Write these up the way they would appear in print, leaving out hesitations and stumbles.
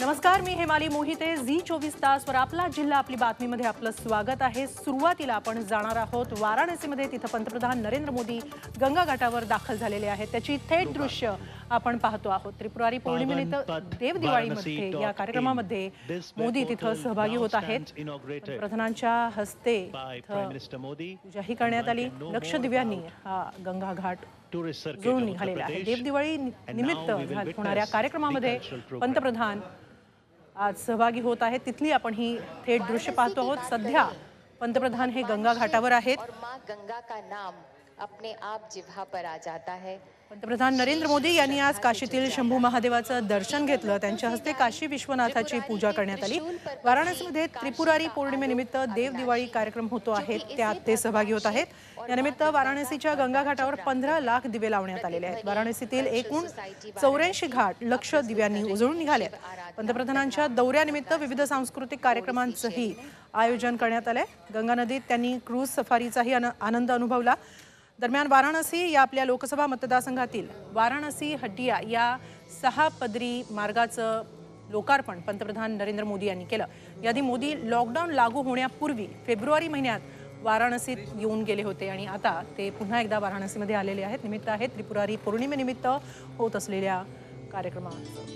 नमस्कार, मी हेमाली मोहिते. झी24 तासवर आपला जिल्हा आपली बातमीमध्ये आपलं स्वागत आहे. सुरुवातीला आपण जाणार आहोत वाराणसीमध्ये. तिथं पंतप्रधान नरेंद्र मोदी गंगा घाटावर दाखल झालेले आहेत. त्याची थेट दृश्य आपण पाहतो आहोत. त्रिपुरारी पौर्णिमेनिमित्त देव दिवाळीमध्ये या कार्यक्रमामध्ये मोदी तिथं सहभागी होत आहेत. पंतप्रधानांच्या हस्ते पूजाही करण्यात आली. लक्ष दिव्यांनी हा गंगा घाट जोडून निघालेला आहे. देव दिवाळी निमित्त होणाऱ्या कार्यक्रमामध्ये पंतप्रधान आज सहभागी होत आहेत. तिथली आपण ही थेट दृश्य पाहतो आहोत. सध्या पंतप्रधान हे गंगा घाटावर आहेत. गंगा का नाम अपने आप जिव्हा पर आ जाता है. पंतप्रधान नरेंद्र मोदी यांनी आज काशीतील शंभू महादेवाचं दर्शन घेतलं. त्यांच्या हस्ते काशी विश्वनाथाची पूजा करण्यात आली. वाराणसीमध्ये त्रिपुरारी पौर्णिमेनिमित्त देव दिवाळी कार्यक्रम होतो आहे, त्यात ते सहभागी होत आहेत. यानिमित्त वाराणसीच्या गंगा घाटावर 15 लाख दिवे लावण्यात आलेले आहेत. वाराणसीतील एकूण 84 घाट लक्ष दिव्यांनी उजळून निघाले. पंतप्रधानांच्या दौऱ्यानिमित्त विविध सांस्कृतिक कार्यक्रमांचंही आयोजन करण्यात आलंय. गंगा नदीत त्यांनी क्रूज सफारीचाही आनंद अनुभवला. दरम्यान वाराणसी या आपल्या लोकसभा मतदारसंघातील वाराणसी हटिया या 6 पदरी मार्गाचं लोकार्पण पंतप्रधान नरेंद्र मोदी यांनी केलं. याआधी मोदी लॉकडाऊन लागू होण्यापूर्वी फेब्रुवारी महिन्यात वाराणसीत येऊन गेले होते आणि आता ते पुन्हा एकदा वाराणसीमध्ये आलेले आहेत. निमित्त आहे त्रिपुरारी पौर्णिमेनिमित्त होत असलेल्या कार्यक्रमाचं.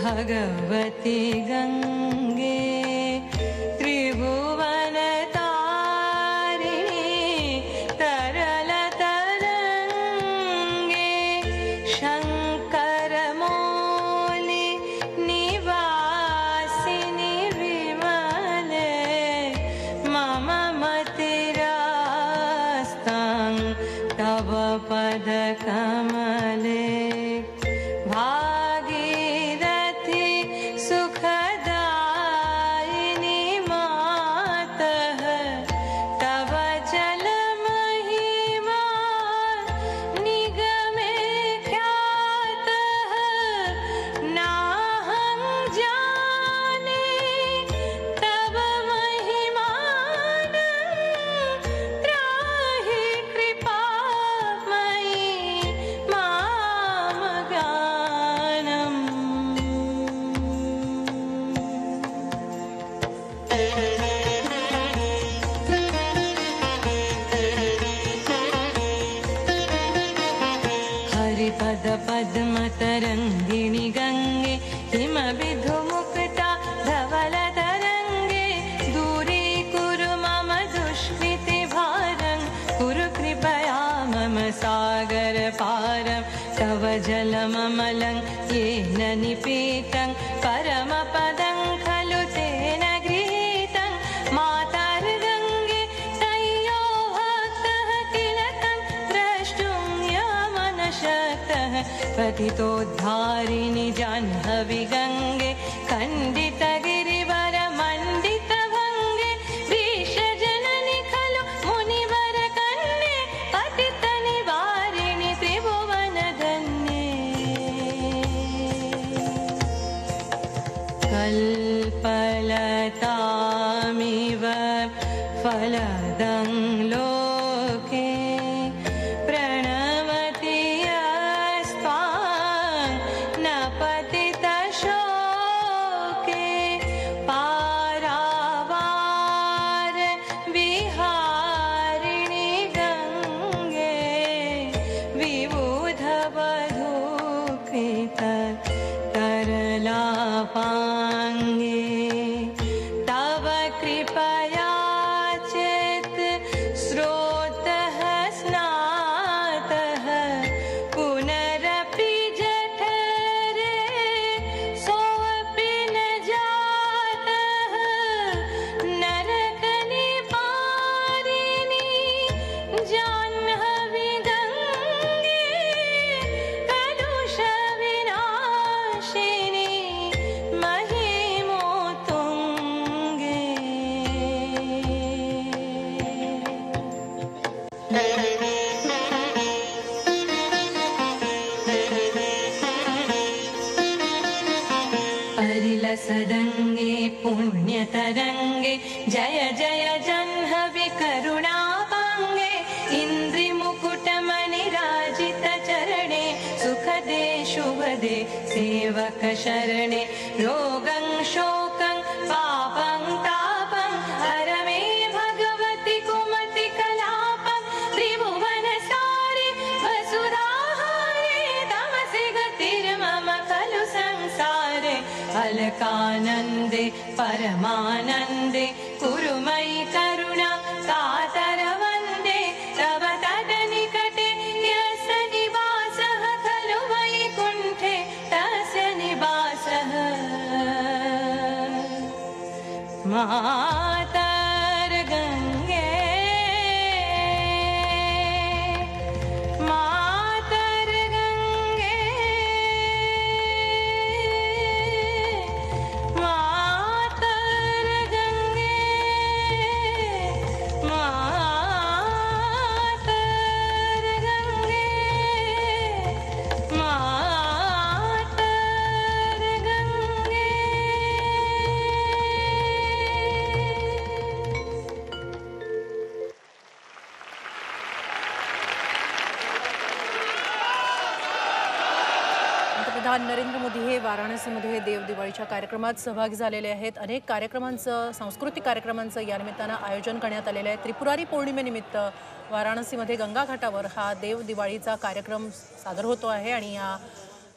भगवती गंगे त्रिभुवन तारिणी तरल तरंगे शंकर मौली निवासिनी विमले मम मतिरास्तं तव पद कमले भागीरथी सुखदायिनी मातः तव जल महिमा निगमे ख्यातः नाहं जाने तव महिमानं त्राहि कृपामयि मामगानम्। हरिपद पद्म तरंगिणी गंगे हिमविधुमुक्ता धवल तरंगे दूरीकुरु मम दुष्कृति भारं कुरु कृपया मम सागर पारं तव जलममलं येन निपीतं परमपदं खलु तेन गृहीतं मातर्गङ्गे तय्यो भक्तः किल तं द्रष्टुं यमनशक्तः पतितोद्धारिणि जाह्नवी गङ्गे खण्डितगिरिवर मण्डितभङ्गे वृषजननि खलु मुनिवर कन्ये पतितनिवारिणि त्रिभुवनधन्ये कल्पलतामिव फलदं लोके प्रणमति यस्त्वां न पतितशोके पारावार विहारिणि गङ्गे विबुधवधूकृत तरलापाङ्गे तव कृपया चेत् स्रोतः स्नातः पुनरपि जठरे सोऽपि न जातः नरकनिवारिणि जाह्नवी गङ्गे कलुषविनाशिनी महिमोत्तुङ्गे। परिलसदङ्गे पुण्यतरङ्गे जय जय जाह्नवी करुणापाङ्गे इन्द्रिमुकुटमणिराजितचरणे सुखदे शुभदे सेवकशरणे रोगं शोकं पापं तापं हर मे भगवति कुमतिकलापं त्रिभुवनसारे वसुधाहारे तमसि गतिर्मम खलु संसारे अलकानन्दे परमानन्दे कुरु मयि करुणा कातर वन्दे तव तटनिकटे यस्य निवासः खलु वैकुण्ठे तस्य निवासः मातर्गङ्गे मातर्गङ्गे मातर्गङ्गे मातर्गङ्गे मातर्गङ्गे। पंतप्रधान नरेंद्र मोदी हे वाराणसीमध्ये देव दिवाळीच्या कार्यक्रमात सहभागी झालेले आहेत। अनेक कार्यक्रमांचं सांस्कृतिक कार्यक्रमांचं या निमित्तानं आयोजन करण्यात आलेलं आहे। त्रिपुरारी पौर्णिमेनिमित्त वाराणसीमध्ये गंगा घाटावर हा देव दिवाळीचा कार्यक्रम सादर होतो आहे आणि या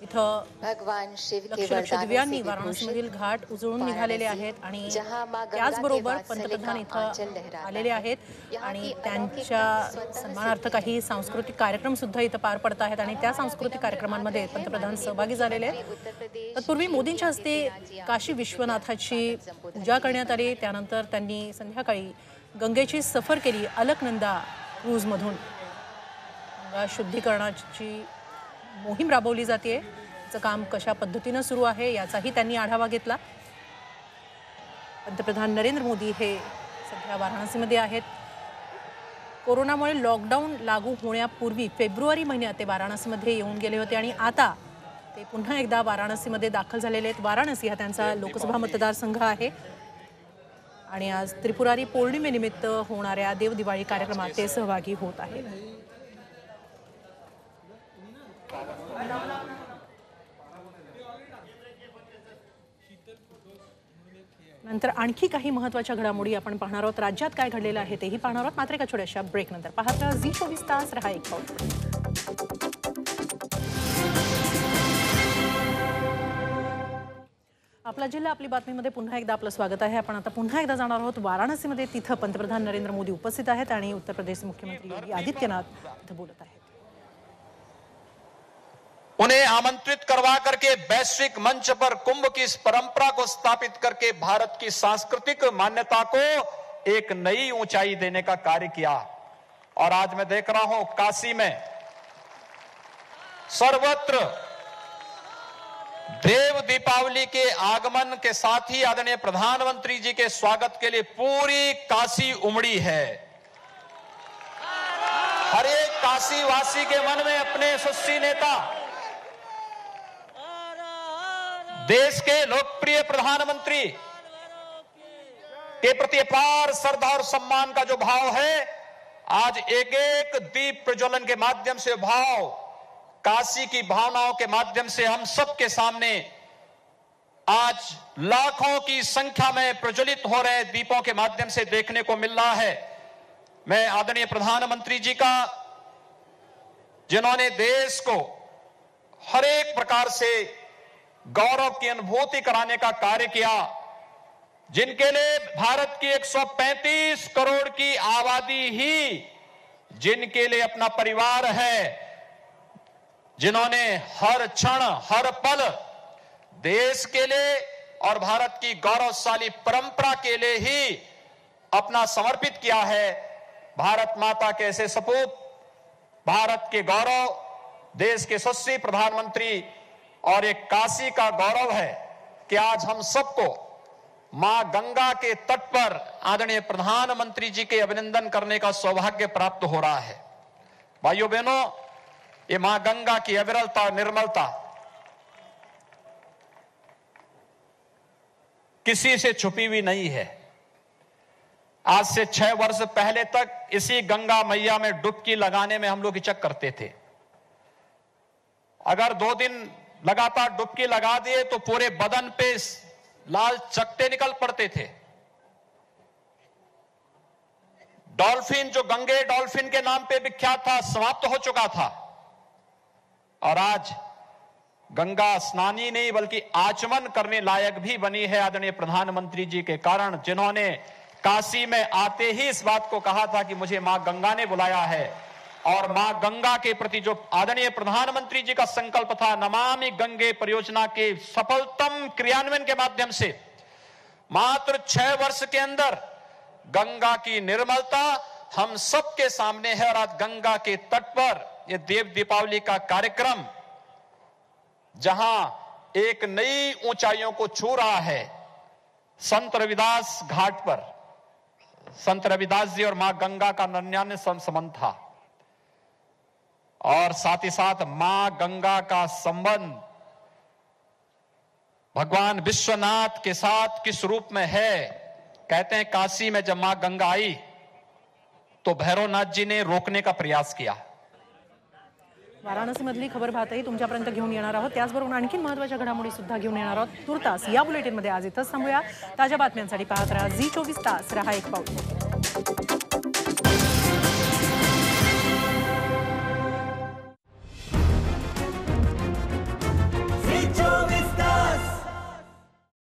इथं भगवान शिव के लक्ष वरदानों दिव्यांनी से वाराणसीमधील विभूषित घाट उजळून निघालेले आहेत आणि जहां मां गंगा त्याचबरोबर के वात्सल्य पंतप्रधान का आंचल इथं लहराता आलेले है। आहेत यहाँ आणि की त्यांच्या अलौकिकता स्वतः सन्मानार्थ काही सांस्कृतिक कार्यक्रम सुद्धा इथं पार पडत आहेत आणि त्या सांस्कृतिक कार्यक्रमांमध्ये पंतप्रधान सहभागी झालेले आहेत। तत्पूर्वी मोदींच्या हस्ते काशी विश्वनाथाची पूजा करण्यात आली। त्यानंतर त्यांनी संध्याकाळी गंगेची सफर केली। अलकनंदा क्रूजमधून गंगा शुद्धीकरणाची मोहीम राबवली जाते। त्याचं काम कशा पद्धतीनं सुरू आहे याचाही त्यांनी आढावा घेतला। पंतप्रधान नरेंद्र मोदी हे सध्या वाराणसीमध्ये आहेत। कोरोनामुळे लॉकडाऊन लागू होण्यापूर्वी फेब्रुवारी महिन्यात ते वाराणसीमध्ये येऊन गेले होते आणि आता ते पुन्हा एकदा वाराणसीमध्ये दाखल झालेले आहेत। वाराणसी हा त्यांचा लोकसभा मतदारसंघ आहे आणि आज त्रिपुरारी पौर्णिमेनिमित्त होणाऱ्या देवदिवाळी कार्यक्रमात ते सहभागी होत आहेत। नंतर आणखी काही महत्त्वाच्या घडामोडी आपण पाहणार आहोत। राज्यात काय घडलेलं आहे तेही पाहणार आहोत। मात्र एका छोट्याशा ब्रेक नंतर पाहत राहा झी24 तास रहा एक पाऊल। आपला जिल्हा आपली बातमीमध्ये पुन्हा एकदा आपलं स्वागत आहे। आपण आता पुन्हा एकदा जाणार आहोत वाराणसीमध्ये। तिथं पंतप्रधान नरेंद्र मोदी उपस्थित आहेत आणि उत्तर प्रदेशचे मुख्यमंत्री योगी आदित्यनाथ इथं बोलत आहेत। उन्हें आमंत्रित करवा करके वैश्विक मंच पर कुंभ की इस परंपरा को स्थापित करके भारत की सांस्कृतिक मान्यता को एक नई ऊंचाई देने का कार्य किया। और आज मैं देख रहा हूं काशी में सर्वत्र देव दीपावली के आगमन के साथ ही आदरणीय प्रधानमंत्री जी के स्वागत के लिए पूरी काशी उमड़ी है। हर एक काशी वासी के मन में अपने यशस्वी नेता, देश के लोकप्रिय प्रधानमंत्री के प्रति अपार श्रद्धा और सम्मान का जो भाव है, आज एक एक दीप प्रज्वलन के माध्यम से भाव काशी की भावनाओं के माध्यम से हम सबके सामने आज लाखों की संख्या में प्रज्वलित हो रहे दीपों के माध्यम से देखने को मिल रहा है। मैं आदरणीय प्रधानमंत्री जी का, जिन्होंने देश को हर एक प्रकार से गौरव की अनुभूति कराने का कार्य किया, जिनके लिए भारत की 135 करोड़ की आबादी ही जिनके लिए अपना परिवार है, जिन्होंने हर क्षण हर पल देश के लिए और भारत की गौरवशाली परंपरा के लिए ही अपना समर्पित किया है। भारत माता के ऐसे सपूत, भारत के गौरव, देश के यशस्वी प्रधानमंत्री और एक काशी का गौरव है कि आज हम सबको मां गंगा के तट पर आदरणीय प्रधानमंत्री जी के अभिनंदन करने का सौभाग्य प्राप्त हो रहा है। भाइयों बहनों, ये मां गंगा की अविरलता, निर्मलता किसी से छुपी हुई नहीं है। आज से 6 वर्ष पहले तक इसी गंगा मैया में डुबकी लगाने में हम लोग हिचक करते थे। अगर 2 दिन लगातार डुबकी लगा दिए तो पूरे बदन पे लाल चकत्ते निकल पड़ते थे। डॉल्फिन, जो गंगे डॉल्फिन के नाम पे विख्यात था, समाप्त हो चुका था। और आज गंगा स्नान ही नहीं बल्कि आचमन करने लायक भी बनी है आदरणीय प्रधानमंत्री जी के कारण, जिन्होंने काशी में आते ही इस बात को कहा था कि मुझे मां गंगा ने बुलाया है। और मां गंगा के प्रति जो आदरणीय प्रधानमंत्री जी का संकल्प था, नमामि गंगे परियोजना के सफलतम क्रियान्वयन के माध्यम से मात्र 6 वर्ष के अंदर गंगा की निर्मलता हम सबके सामने है। और आज गंगा के तट पर यह देव दीपावली का कार्यक्रम जहां एक नई ऊंचाइयों को छू रहा है, संत रविदास घाट पर संत रविदास जी और मां गंगा का अनन्य संबंध था। और साथ ही साथ मां गंगा का संबंध भगवान विश्वनाथ के साथ किस रूप में है। कहते हैं काशी में जब मां गंगा आई तो भैरवनाथ जी ने रोकने का प्रयास किया। वाराणसीमधली खबर पाहतही तुमच्यापर्यंत घेऊन येणार आहोत। त्याचबरोबर आणखी महत्त्वाच्या घडामोडी सुद्धा घेऊन येणार आहोत। तुर्तास या बुलेटिनमध्ये आज इथंच थांबूया। ताज्या बातम्यांसाठी पाहत राहा झी24 तास, रहा एक पाऊल।